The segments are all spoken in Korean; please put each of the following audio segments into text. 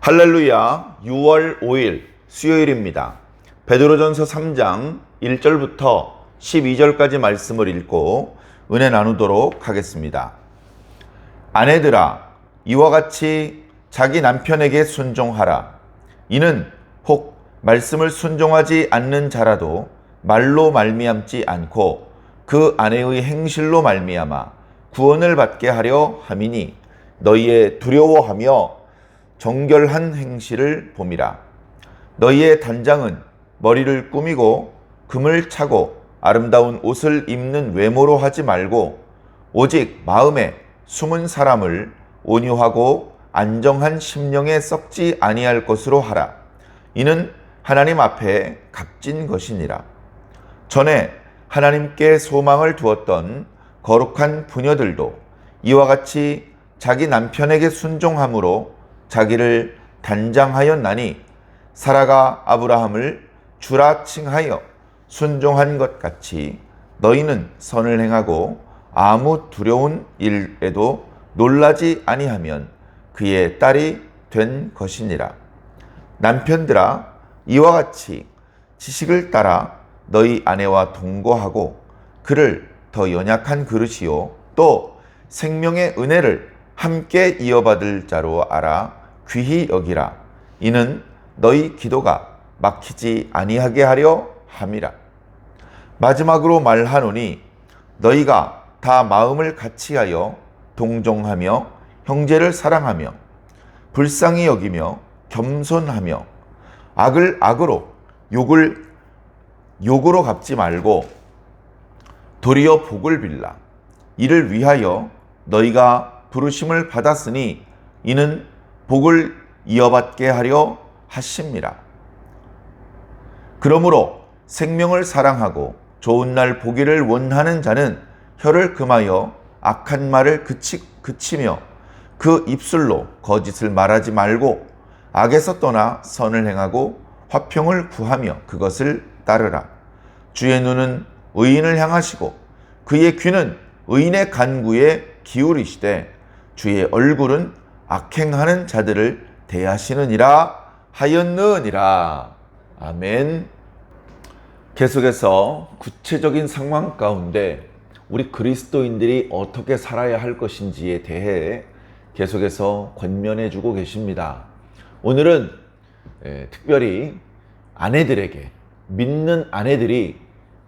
할렐루야. 6월 5일 수요일입니다. 베드로전서 3장 1절부터 12절까지 말씀을 읽고 은혜 나누도록 하겠습니다. 아내들아, 이와 같이 자기 남편에게 순종하라. 이는 혹 말씀을 순종하지 않는 자라도 말로 말미암지 않고 그 아내의 행실로 말미암아 구원을 받게 하려 함이니 너희의 두려워하며 정결한 행실을 봄이라. 너희의 단장은 머리를 꾸미고 금을 차고 아름다운 옷을 입는 외모로 하지 말고 오직 마음에 숨은 사람을 온유하고 안정한 심령에 썩지 아니할 것으로 하라. 이는 하나님 앞에 값진 것이니라. 전에 하나님께 소망을 두었던 거룩한 부녀들도 이와 같이 자기 남편에게 순종함으로 자기를 단장하였나니 사라가 아브라함을 주라 칭하여 순종한 것 같이 너희는 선을 행하고 아무 두려운 일에도 놀라지 아니하면 그의 딸이 된 것이니라. 남편들아, 이와 같이 지식을 따라 너희 아내와 동거하고 그를 더 연약한 그릇이요 또 생명의 은혜를 함께 이어받을 자로 알아 귀히 여기라. 이는 너희 기도가 막히지 아니하게 하려 함이라. 마지막으로 말하노니 너희가 다 마음을 같이하여 동정하며 형제를 사랑하며 불쌍히 여기며 겸손하며 악을 악으로 욕을 욕으로 갚지 말고 도리어 복을 빌라. 이를 위하여 너희가 부르심을 받았으니 이는 복을 이어받게 하려 하심이라. 그러므로 생명을 사랑하고 좋은 날 보기를 원하는 자는 혀를 금하여 악한 말을 그치며 그 입술로 거짓을 말하지 말고 악에서 떠나 선을 행하고 화평을 구하며 그것을 따르라. 주의 눈은 의인을 향하시고 그의 귀는 의인의 간구에 기울이시되 주의 얼굴은 악행하는 자들을 대하시느니라 하였느니라. 아멘. 계속해서 구체적인 상황 가운데 우리 그리스도인들이 어떻게 살아야 할 것인지에 대해 계속해서 권면해 주고 계십니다. 오늘은 특별히 아내들에게, 믿는 아내들이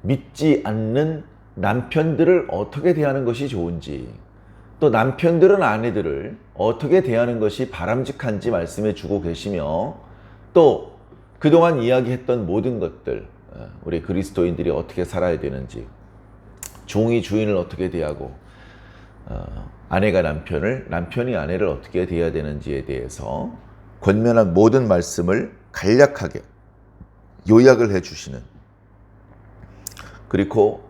믿지 않는 남편들을 어떻게 대하는 것이 좋은지, 또 남편들은 아내들을 어떻게 대하는 것이 바람직한지 말씀해 주고 계시며, 또 그동안 이야기했던 모든 것들, 우리 그리스도인들이 어떻게 살아야 되는지, 종이 주인을 어떻게 대하고 아내가 남편을, 남편이 아내를 어떻게 대해야 되는지에 대해서 권면한 모든 말씀을 간략하게 요약을 해 주시는, 그리고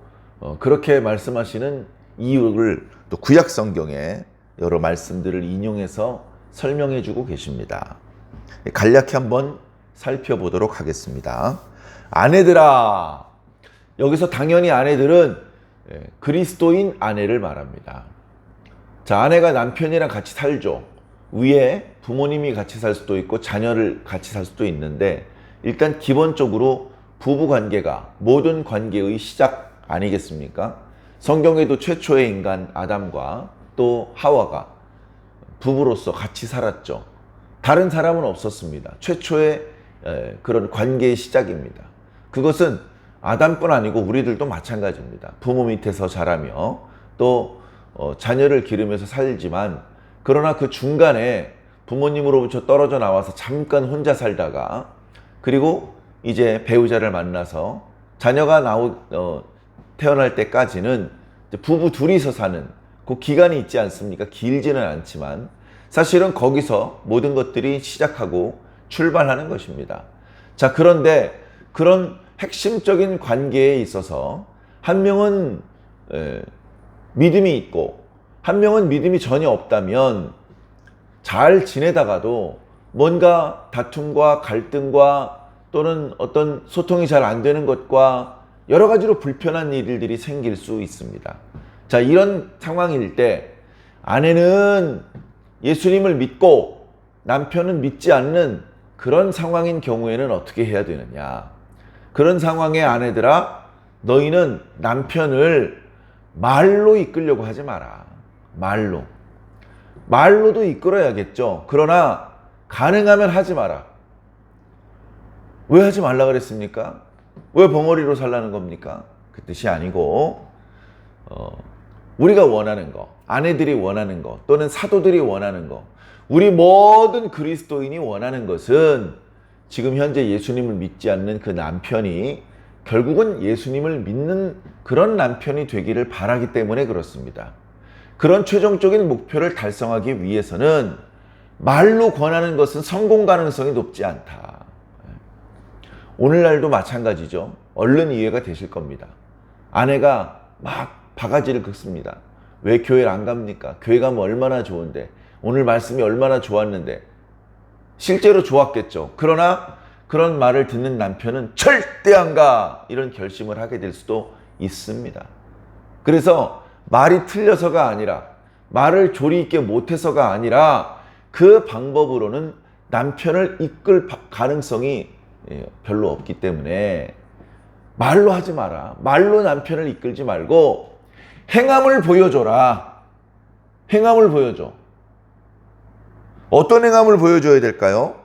그렇게 말씀하시는 이유를 또 구약 성경의 여러 말씀들을 인용해서 설명해 주고 계십니다. 간략히 한번 살펴보도록 하겠습니다. 아내들아, 여기서 당연히 아내들은 그리스도인 아내를 말합니다. 자, 아내가 남편이랑 같이 살죠. 위에 부모님이 같이 살 수도 있고 자녀를 같이 살 수도 있는데, 일단 기본적으로 부부 관계가 모든 관계의 시작 아니겠습니까? 성경에도 최초의 인간 아담과 또 하와가 부부로서 같이 살았죠. 다른 사람은 없었습니다. 최초의 그런 관계의 시작입니다. 그것은 아담뿐 아니고 우리들도 마찬가지입니다. 부모 밑에서 자라며 또 자녀를 기르면서 살지만, 그러나 그 중간에 부모님으로부터 떨어져 나와서 잠깐 혼자 살다가, 그리고 이제 배우자를 만나서 자녀가 태어날 때까지는 부부 둘이서 사는 그 기간이 있지 않습니까? 길지는 않지만 사실은 거기서 모든 것들이 시작하고 출발하는 것입니다. 자, 그런데 그런 핵심적인 관계에 있어서 한 명은 믿음이 있고 한 명은 믿음이 전혀 없다면 잘 지내다가도 뭔가 다툼과 갈등과 또는 어떤 소통이 잘 안 되는 것과 여러 가지로 불편한 일들이 생길 수 있습니다. 자, 이런 상황일 때 아내는 예수님을 믿고 남편은 믿지 않는 그런 상황인 경우에는 어떻게 해야 되느냐. 그런 상황의 아내들아, 너희는 남편을 말로 이끌려고 하지 마라. 말로도 이끌어야겠죠. 그러나 가능하면 하지 마라. 왜 하지 말라 그랬습니까? 왜 벙어리로 살라는 겁니까? 그 뜻이 아니고 우리가 원하는 거, 아내들이 원하는 거, 또는 사도들이 원하는 거, 우리 모든 그리스도인이 원하는 것은 지금 현재 예수님을 믿지 않는 그 남편이 결국은 예수님을 믿는 그런 남편이 되기를 바라기 때문에 그렇습니다. 그런 최종적인 목표를 달성하기 위해서는 말로 권하는 것은 성공 가능성이 높지 않다. 오늘날도 마찬가지죠. 얼른 이해가 되실 겁니다. 아내가 막 바가지를 긁습니다. 왜 교회를 안 갑니까? 교회 가면 얼마나 좋은데, 오늘 말씀이 얼마나 좋았는데. 실제로 좋았겠죠. 그러나 그런 말을 듣는 남편은 절대 안 가! 이런 결심을 하게 될 수도 있습니다. 그래서 말이 틀려서가 아니라, 말을 조리 있게 못해서가 아니라 그 방법으로는 남편을 이끌 가능성이 별로 없기 때문에 말로 하지 마라. 말로 남편을 이끌지 말고 행함을 보여줘라. 행함을 보여줘. 어떤 행함을 보여줘야 될까요?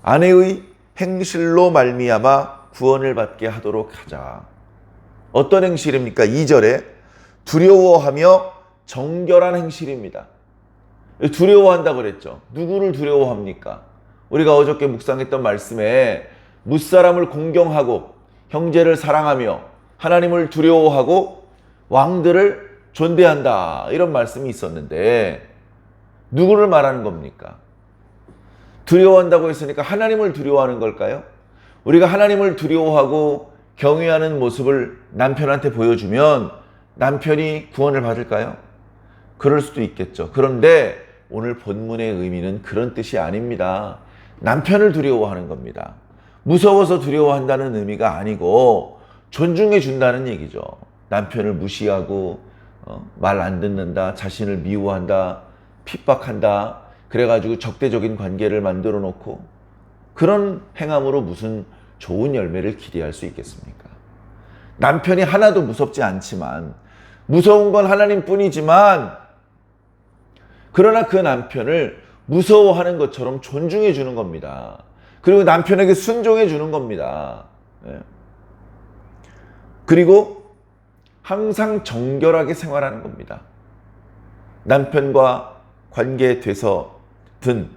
아내의 행실로 말미암아 구원을 받게 하도록 하자. 어떤 행실입니까? 2절에 두려워하며 정결한 행실입니다. 두려워한다 그랬죠. 누구를 두려워합니까? 우리가 어저께 묵상했던 말씀에 무사람을 공경하고 형제를 사랑하며 하나님을 두려워하고 왕들을 존대한다, 이런 말씀이 있었는데 누구를 말하는 겁니까? 두려워한다고 했으니까 하나님을 두려워하는 걸까요? 우리가 하나님을 두려워하고 경외하는 모습을 남편한테 보여주면 남편이 구원을 받을까요? 그럴 수도 있겠죠. 그런데 오늘 본문의 의미는 그런 뜻이 아닙니다. 남편을 두려워하는 겁니다. 무서워서 두려워한다는 의미가 아니고 존중해 준다는 얘기죠. 남편을 무시하고 말 안 듣는다, 자신을 미워한다, 핍박한다, 그래가지고 적대적인 관계를 만들어 놓고 그런 행함으로 무슨 좋은 열매를 기대할 수 있겠습니까? 남편이 하나도 무섭지 않지만, 무서운 건 하나님뿐이지만, 그러나 그 남편을 무서워하는 것처럼 존중해 주는 겁니다. 그리고 남편에게 순종해 주는 겁니다. 그리고 항상 정결하게 생활하는 겁니다. 남편과 관계돼서든,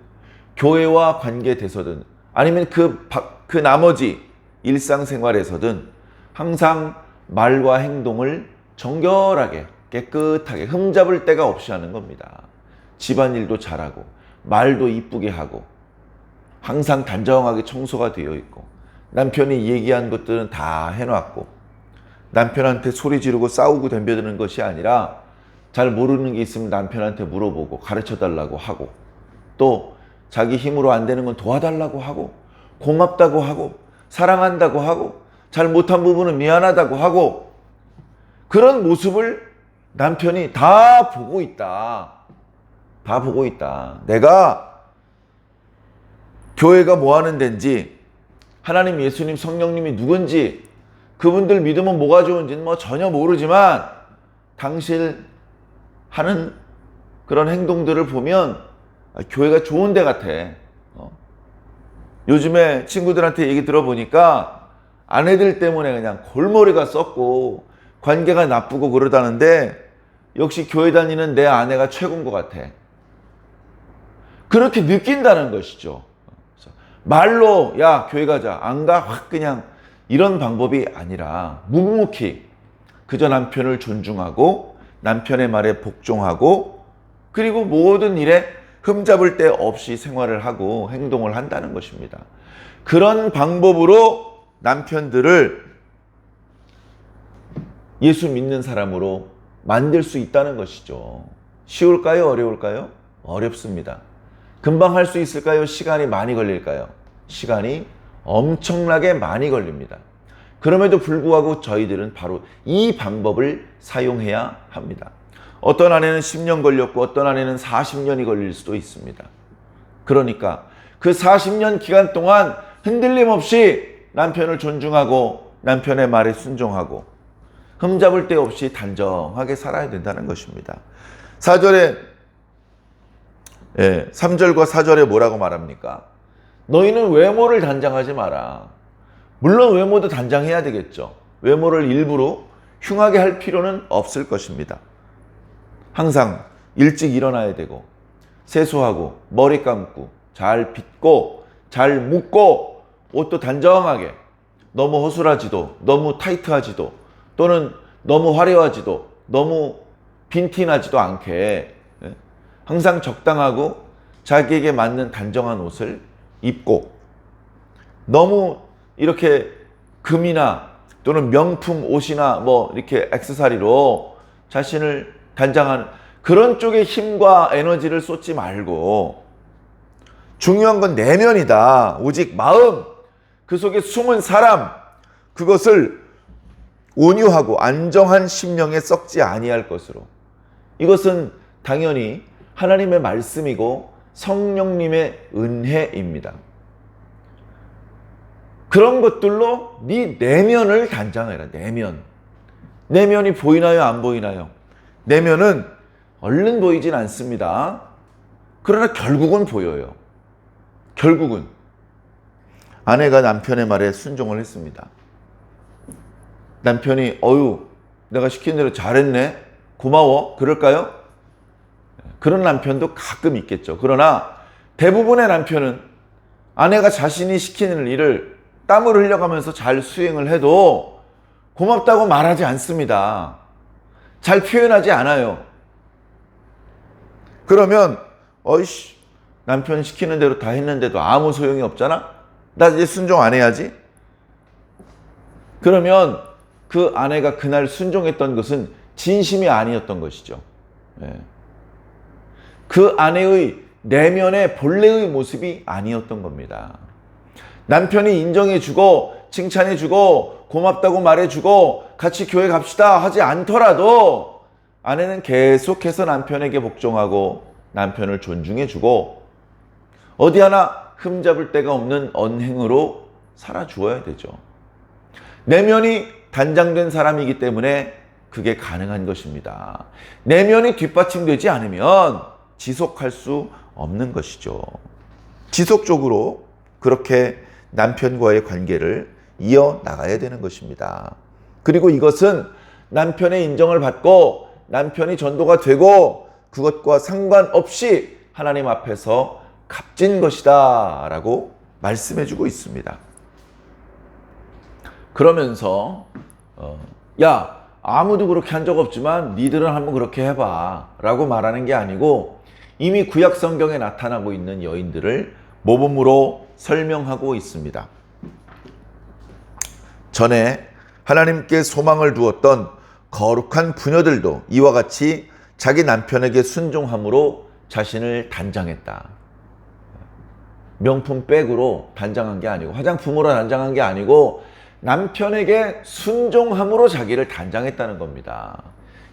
교회와 관계돼서든, 아니면 그 나머지 일상생활에서든 항상 말과 행동을 정결하게, 깨끗하게, 흠잡을 데가 없이 하는 겁니다. 집안일도 잘하고 말도 이쁘게 하고 항상 단정하게 청소가 되어 있고, 남편이 얘기한 것들은 다 해놨고, 남편한테 소리 지르고 싸우고 덤벼드는 것이 아니라 잘 모르는 게 있으면 남편한테 물어보고 가르쳐달라고 하고, 또 자기 힘으로 안 되는 건 도와달라고 하고, 고맙다고 하고, 사랑한다고 하고, 잘 못한 부분은 미안하다고 하고, 그런 모습을 남편이 다 보고 있다. 다 보고 있다. 내가 교회가 뭐 하는 데인지, 하나님, 예수님, 성령님이 누군지, 그분들 믿으면 뭐가 좋은지는 뭐 전혀 모르지만 당신 하는 그런 행동들을 보면 교회가 좋은 데 같아. 요즘에 친구들한테 얘기 들어보니까 아내들 때문에 그냥 골머리가 썩고 관계가 나쁘고 그러다는데, 역시 교회 다니는 내 아내가 최고인 것 같아. 그렇게 느낀다는 것이죠. 말로 야 교회 가자, 안 가? 확 그냥, 이런 방법이 아니라 묵묵히 그저 남편을 존중하고 남편의 말에 복종하고, 그리고 모든 일에 흠잡을 데 없이 생활을 하고 행동을 한다는 것입니다. 그런 방법으로 남편들을 예수 믿는 사람으로 만들 수 있다는 것이죠. 쉬울까요? 어려울까요? 어렵습니다. 금방 할 수 있을까요? 시간이 많이 걸릴까요? 시간이 엄청나게 많이 걸립니다. 그럼에도 불구하고 저희들은 바로 이 방법을 사용해야 합니다. 어떤 아내는 10년 걸렸고 어떤 아내는 40년이 걸릴 수도 있습니다. 그러니까 그 40년 기간 동안 흔들림 없이 남편을 존중하고 남편의 말에 순종하고 흠잡을 데 없이 단정하게 살아야 된다는 것입니다. 3절과 4절에 뭐라고 말합니까? 너희는 외모를 단장하지 마라. 물론 외모도 단장해야 되겠죠. 외모를 일부러 흉하게 할 필요는 없을 것입니다. 항상 일찍 일어나야 되고 세수하고 머리 감고 잘 빗고 잘 묶고 옷도 단정하게, 너무 허술하지도 너무 타이트하지도 또는 너무 화려하지도 너무 빈티나지도 않게 항상 적당하고 자기에게 맞는 단정한 옷을 입고, 너무 이렇게 금이나 또는 명품 옷이나 뭐 이렇게 액세서리로 자신을 단장하는 그런 쪽에 힘과 에너지를 쏟지 말고, 중요한 건 내면이다. 오직 마음, 그 속에 숨은 사람, 그것을 온유하고 안정한 심령에 썩지 아니할 것으로. 이것은 당연히 하나님의 말씀이고 성령님의 은혜입니다. 그런 것들로 네 내면을 단장해라. 내면이 보이나요? 안 보이나요? 내면은 얼른 보이진 않습니다. 그러나 결국은 보여요. 결국은 아내가 남편의 말에 순종을 했습니다. 남편이 내가 시킨 대로 잘했네, 고마워, 그럴까요? 그런 남편도 가끔 있겠죠. 그러나 대부분의 남편은 아내가 자신이 시키는 일을 땀을 흘려가면서 잘 수행을 해도 고맙다고 말하지 않습니다. 잘 표현하지 않아요. 그러면 남편 시키는 대로 다 했는데도 아무 소용이 없잖아? 나 이제 순종 안 해야지? 그러면 그 아내가 그날 순종했던 것은 진심이 아니었던 것이죠. 그 아내의 내면의 본래의 모습이 아니었던 겁니다. 남편이 인정해주고 칭찬해주고 고맙다고 말해주고 같이 교회 갑시다 하지 않더라도 아내는 계속해서 남편에게 복종하고 남편을 존중해주고 어디 하나 흠잡을 데가 없는 언행으로 살아주어야 되죠. 내면이 단장된 사람이기 때문에 그게 가능한 것입니다. 내면이 뒷받침되지 않으면 지속할 수 없는 것이죠. 지속적으로 그렇게 남편과의 관계를 이어나가야 되는 것입니다. 그리고 이것은 남편의 인정을 받고 남편이 전도가 되고 그것과 상관없이 하나님 앞에서 값진 것이다 라고 말씀해주고 있습니다. 그러면서 야, 아무도 그렇게 한 적 없지만 니들은 한번 그렇게 해봐 라고 말하는 게 아니고 이미 구약 성경에 나타나고 있는 여인들을 모범으로 설명하고 있습니다. 전에 하나님께 소망을 두었던 거룩한 부녀들도 이와 같이 자기 남편에게 순종함으로 자신을 단장했다. 명품 백으로 단장한 게 아니고 화장품으로 단장한 게 아니고 남편에게 순종함으로 자기를 단장했다는 겁니다.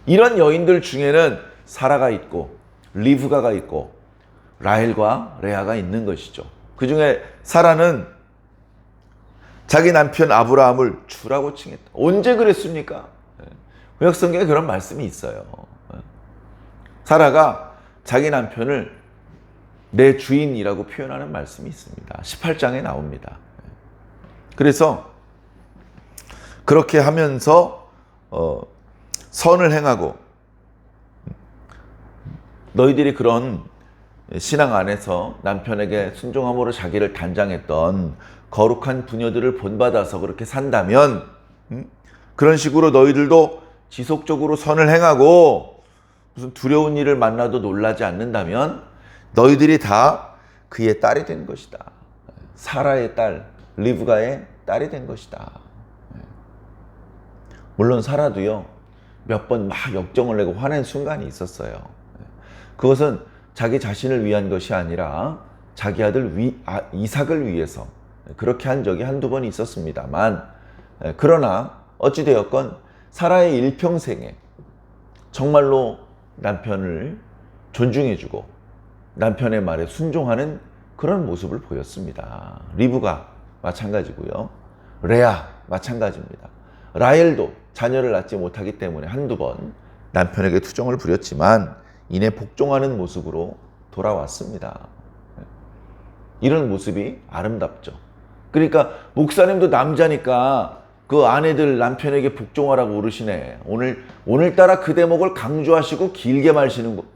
이런 여인들 중에는 사라가 있고 리브가가 있고 라헬과 레아가 있는 것이죠. 그 중에 사라는 자기 남편 아브라함을 주라고 칭했다. 언제 그랬습니까? 구약 성경에 그런 말씀이 있어요. 사라가 자기 남편을 내 주인이라고 표현하는 말씀이 있습니다. 18장에 나옵니다. 그래서 그렇게 하면서 선을 행하고 너희들이 그런 신앙 안에서 남편에게 순종함으로 자기를 단장했던 거룩한 부녀들을 본받아서 그렇게 산다면 그런 식으로 너희들도 지속적으로 선을 행하고 무슨 두려운 일을 만나도 놀라지 않는다면 너희들이 다 그의 딸이 된 것이다. 사라의 딸, 리브가의 딸이 된 것이다. 물론 사라도요, 몇 번 막 역정을 내고 화낸 순간이 있었어요. 그것은 자기 자신을 위한 것이 아니라 자기 아들 이삭을 위해서 그렇게 한 적이 한두 번 있었습니다만, 그러나 어찌되었건 사라의 일평생에 정말로 남편을 존중해주고 남편의 말에 순종하는 그런 모습을 보였습니다. 리브가 마찬가지고요. 레아 마찬가지입니다. 라헬도 자녀를 낳지 못하기 때문에 한두 번 남편에게 투정을 부렸지만 이내 복종하는 모습으로 돌아왔습니다. 이런 모습이 아름답죠. 그러니까 목사님도 남자니까 그 아내들 남편에게 복종하라고 오르시네. 오늘따라 그 대목을 강조하시고 길게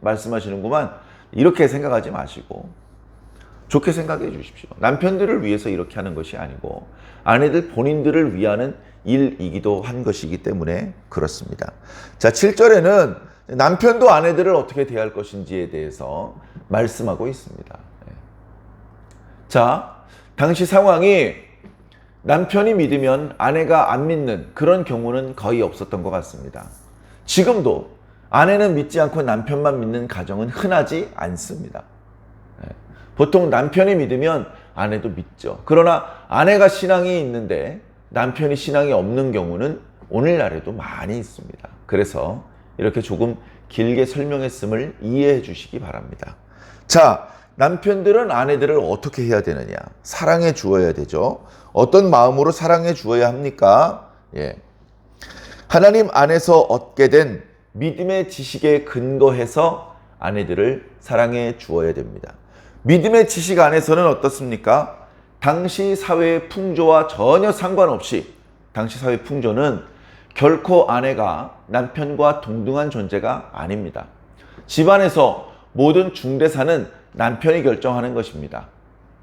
말씀하시는구만. 이렇게 생각하지 마시고 좋게 생각해 주십시오. 남편들을 위해서 이렇게 하는 것이 아니고 아내들 본인들을 위하는 일이기도 한 것이기 때문에 그렇습니다. 자, 7절에는 남편도 아내들을 어떻게 대할 것인지에 대해서 말씀하고 있습니다. 자, 당시 상황이 남편이 믿으면 아내가 안 믿는 그런 경우는 거의 없었던 것 같습니다. 지금도 아내는 믿지 않고 남편만 믿는 가정은 흔하지 않습니다. 보통 남편이 믿으면 아내도 믿죠. 그러나 아내가 신앙이 있는데 남편이 신앙이 없는 경우는 오늘날에도 많이 있습니다. 그래서 이렇게 조금 길게 설명했음을 이해해 주시기 바랍니다. 자, 남편들은 아내들을 어떻게 해야 되느냐? 사랑해 주어야 되죠. 어떤 마음으로 사랑해 주어야 합니까? 하나님 안에서 얻게 된 믿음의 지식에 근거해서 아내들을 사랑해 주어야 됩니다. 믿음의 지식 안에서는 어떻습니까? 당시 사회의 풍조와 전혀 상관없이 당시 사회 풍조는 결코 아내가 남편과 동등한 존재가 아닙니다. 집안에서 모든 중대사는 남편이 결정하는 것입니다.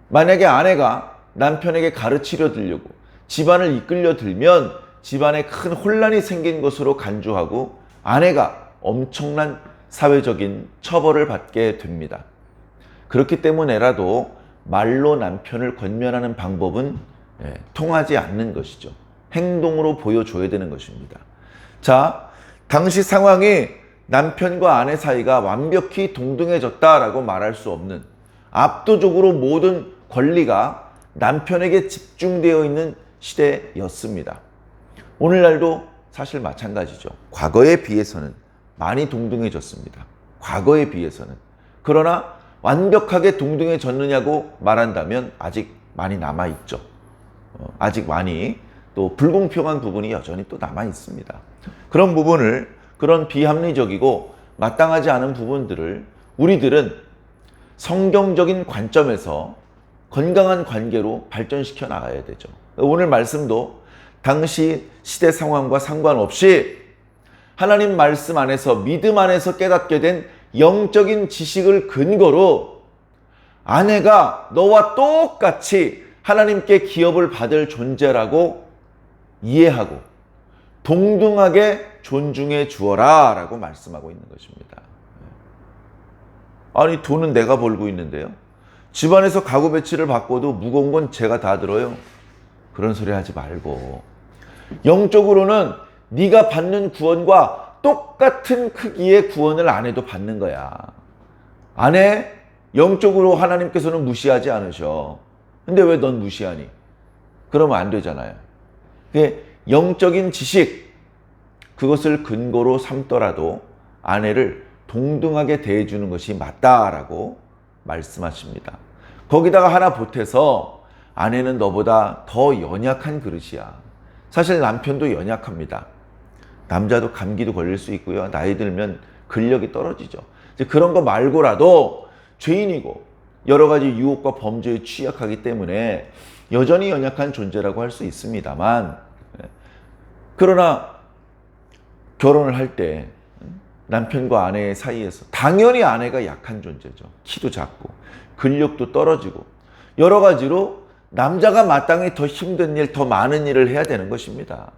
만약에 아내가 남편에게 가르치려 들려고 집안을 이끌려 들면 집안에 큰 혼란이 생긴 것으로 간주하고 아내가 엄청난 사회적인 처벌을 받게 됩니다. 그렇기 때문에라도 말로 남편을 권면하는 방법은 통하지 않는 것이죠. 행동으로 보여줘야 되는 것입니다. 자, 당시 상황이 남편과 아내 사이가 완벽히 동등해졌다라고 말할 수 없는 압도적으로 모든 권리가 남편에게 집중되어 있는 시대였습니다. 오늘날도 사실 마찬가지죠. 과거에 비해서는 많이 동등해졌습니다. 과거에 비해서는. 그러나 완벽하게 동등해졌느냐고 말한다면 아직 많이 남아있죠. 아직 많이 또 불공평한 부분이 여전히 또 남아있습니다. 그런 부분을, 그런 비합리적이고 마땅하지 않은 부분들을 우리들은 성경적인 관점에서 건강한 관계로 발전시켜 나가야 되죠. 오늘 말씀도 당시 시대 상황과 상관없이 하나님 말씀 안에서 믿음 안에서 깨닫게 된 영적인 지식을 근거로 아내가 너와 똑같이 하나님께 기업을 받을 존재라고 이해하고 동등하게 존중해 주어라 라고 말씀하고 있는 것입니다. 아니, 돈은 내가 벌고 있는데요. 집안에서 가구 배치를 바꿔도 무거운 건 제가 다 들어요. 그런 소리 하지 말고 영적으로는 네가 받는 구원과 똑같은 크기의 구원을 아내도 받는 거야. 아내, 영적으로 하나님께서는 무시하지 않으셔. 근데 왜 넌 무시하니? 그러면 안 되잖아요. 영적인 지식, 그것을 근거로 삼더라도 아내를 동등하게 대해주는 것이 맞다라고 말씀하십니다. 거기다가 하나 보태서 아내는 너보다 더 연약한 그릇이야. 사실 남편도 연약합니다. 남자도 감기도 걸릴 수 있고요. 나이 들면 근력이 떨어지죠. 그런 거 말고라도 죄인이고 여러 가지 유혹과 범죄에 취약하기 때문에 여전히 연약한 존재라고 할 수 있습니다만, 그러나 결혼을 할 때 남편과 아내의 사이에서 당연히 아내가 약한 존재죠. 키도 작고 근력도 떨어지고 여러 가지로 남자가 마땅히 더 힘든 일, 더 많은 일을 해야 되는 것입니다.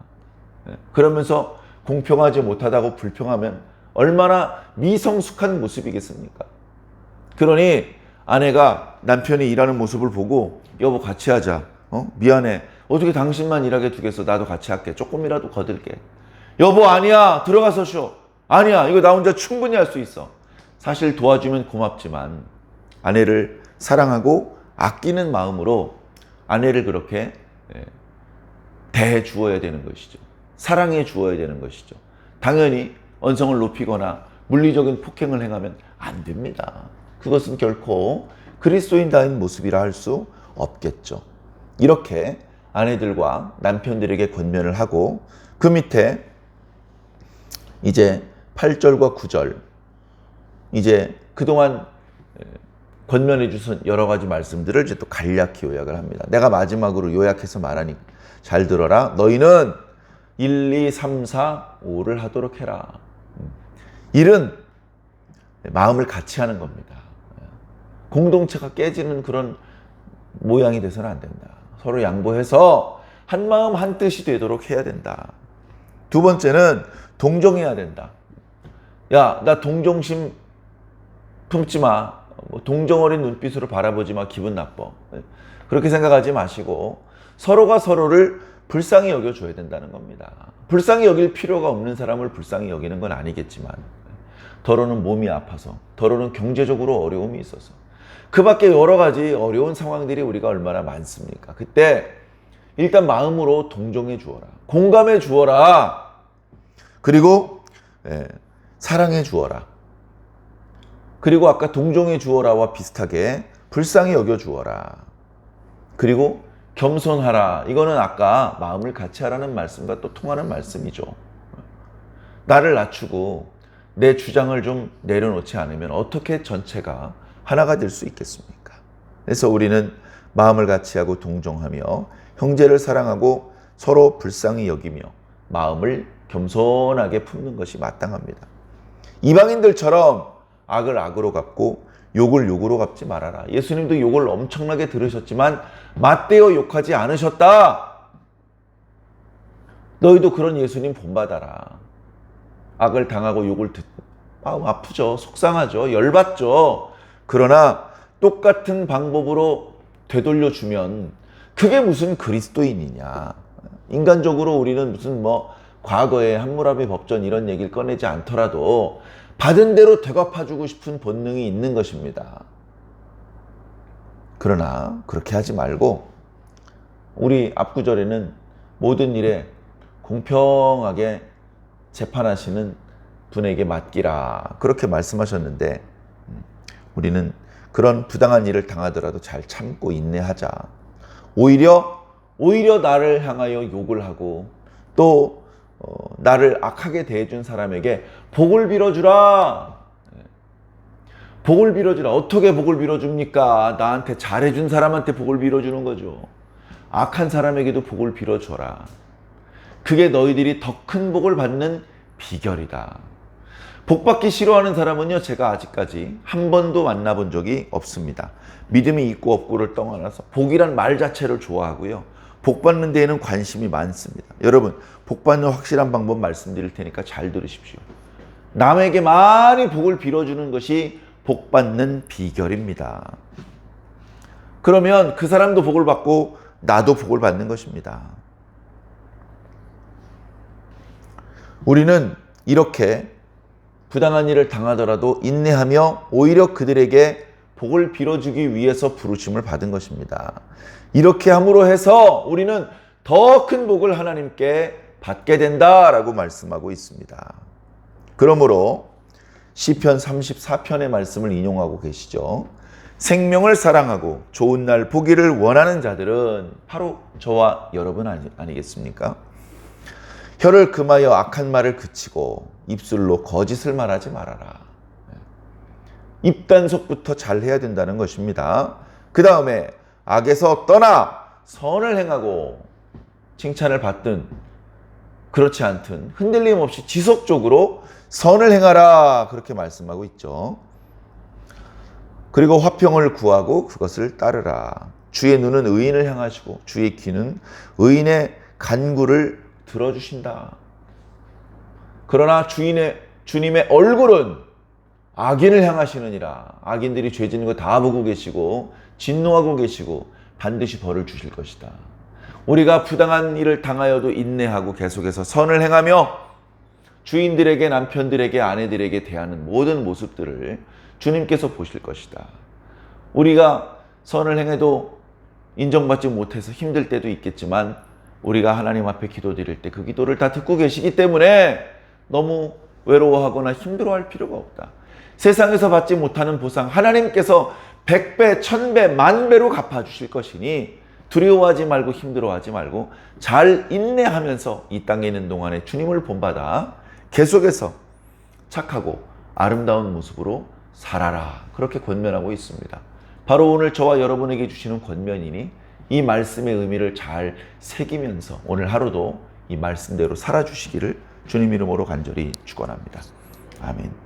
그러면서 공평하지 못하다고 불평하면 얼마나 미성숙한 모습이겠습니까? 그러니 아내가 남편이 일하는 모습을 보고 여보 같이 하자. 미안해. 어떻게 당신만 일하게 두겠어. 나도 같이 할게. 조금이라도 거들게. 여보 아니야. 들어가서 쉬어. 아니야. 이거 나 혼자 충분히 할 수 있어. 사실 도와주면 고맙지만 아내를 사랑하고 아끼는 마음으로 아내를 그렇게 대해 주어야 되는 것이죠. 사랑해 주어야 되는 것이죠. 당연히 언성을 높이거나 물리적인 폭행을 행하면 안 됩니다. 그것은 결코 그리스도인다운 모습이라 할 수 없겠죠. 이렇게 아내들과 남편들에게 권면을 하고 그 밑에 이제 8절과 9절 이제 그동안 권면해 주신 여러 가지 말씀들을 이제 또 간략히 요약을 합니다. 내가 마지막으로 요약해서 말하니 잘 들어라. 너희는 1, 2, 3, 4, 5를 하도록 해라. 일은 마음을 같이 하는 겁니다. 공동체가 깨지는 그런 모양이 돼서는 안 된다. 서로 양보해서 한 마음 한 뜻이 되도록 해야 된다. 두 번째는 동정해야 된다. 야, 나 동정심 품지 마. 동정 어린 눈빛으로 바라보지 마. 기분 나빠. 그렇게 생각하지 마시고 서로가 서로를 불쌍히 여겨줘야 된다는 겁니다. 불쌍히 여길 필요가 없는 사람을 불쌍히 여기는 건 아니겠지만 더러는 몸이 아파서, 더러는 경제적으로 어려움이 있어서, 그 밖에 여러 가지 어려운 상황들이 우리가 얼마나 많습니까? 그때 일단 마음으로 동정해 주어라. 공감해 주어라. 그리고 사랑해 주어라. 그리고 아까 동정해 주어라와 비슷하게 불쌍히 여겨 주어라. 그리고 겸손하라. 이거는 아까 마음을 같이 하라는 말씀과 또 통하는 말씀이죠. 나를 낮추고 내 주장을 좀 내려놓지 않으면 어떻게 전체가 하나가 될 수 있겠습니까? 그래서 우리는 마음을 같이 하고 동정하며 형제를 사랑하고 서로 불쌍히 여기며 마음을 겸손하게 품는 것이 마땅합니다. 이방인들처럼 악을 악으로 갚고 욕을 욕으로 갚지 말아라. 예수님도 욕을 엄청나게 들으셨지만 맞대어 욕하지 않으셨다. 너희도 그런 예수님 본받아라. 악을 당하고 욕을 마음 아프죠. 속상하죠. 열받죠. 그러나 똑같은 방법으로 되돌려주면 그게 무슨 그리스도인이냐. 인간적으로 우리는 무슨 과거에 함무라비 법전 이런 얘기를 꺼내지 않더라도 받은 대로 되갚아주고 싶은 본능이 있는 것입니다. 그러나 그렇게 하지 말고 우리 앞구절에는 모든 일에 공평하게 재판하시는 분에게 맡기라 그렇게 말씀하셨는데 우리는 그런 부당한 일을 당하더라도 잘 참고 인내하자. 오히려 나를 향하여 욕을 하고 또 나를 악하게 대해준 사람에게 복을 빌어주라. 복을 빌어주라. 어떻게 복을 빌어줍니까? 나한테 잘해준 사람한테 복을 빌어주는 거죠. 악한 사람에게도 복을 빌어줘라. 그게 너희들이 더 큰 복을 받는 비결이다. 복 받기 싫어하는 사람은요, 제가 아직까지 한 번도 만나본 적이 없습니다. 믿음이 있고 없고를 떠나서 복이란 말 자체를 좋아하고요. 복 받는 데에는 관심이 많습니다. 여러분, 복 받는 확실한 방법 말씀드릴 테니까 잘 들으십시오. 남에게 많이 복을 빌어주는 것이 복 받는 비결입니다. 그러면 그 사람도 복을 받고 나도 복을 받는 것입니다. 우리는 이렇게 부당한 일을 당하더라도 인내하며 오히려 그들에게 복을 빌어주기 위해서 부르심을 받은 것입니다. 이렇게 함으로 해서 우리는 더 큰 복을 하나님께 받게 된다라고 말씀하고 있습니다. 그러므로 시편 34편의 말씀을 인용하고 계시죠. 생명을 사랑하고 좋은 날 보기를 원하는 자들은 바로 저와 여러분 아니겠습니까? 혀를 금하여 악한 말을 그치고 입술로 거짓을 말하지 말아라. 입단속부터 잘 해야 된다는 것입니다. 그 다음에 악에서 떠나 선을 행하고 칭찬을 받든 그렇지 않든 흔들림 없이 지속적으로 선을 행하라 그렇게 말씀하고 있죠. 그리고 화평을 구하고 그것을 따르라. 주의 눈은 의인을 향하시고 주의 귀는 의인의 간구를 들어주신다. 그러나 주님의 얼굴은 악인을 향하시느니라. 악인들이 죄 짓는 거 다 보고 계시고 진노하고 계시고 반드시 벌을 주실 것이다. 우리가 부당한 일을 당하여도 인내하고 계속해서 선을 행하며 주인들에게 남편들에게 아내들에게 대하는 모든 모습들을 주님께서 보실 것이다. 우리가 선을 행해도 인정받지 못해서 힘들 때도 있겠지만 우리가 하나님 앞에 기도드릴 때 그 기도를 다 듣고 계시기 때문에 너무 외로워하거나 힘들어할 필요가 없다. 세상에서 받지 못하는 보상 하나님께서 100배, 1000배, 10,000배로 갚아주실 것이니 두려워하지 말고 힘들어하지 말고 잘 인내하면서 이 땅에 있는 동안에 주님을 본받아 계속해서 착하고 아름다운 모습으로 살아라. 그렇게 권면하고 있습니다. 바로 오늘 저와 여러분에게 주시는 권면이니 이 말씀의 의미를 잘 새기면서 오늘 하루도 이 말씀대로 살아주시기를 주님 이름으로 간절히 축원합니다. 아멘.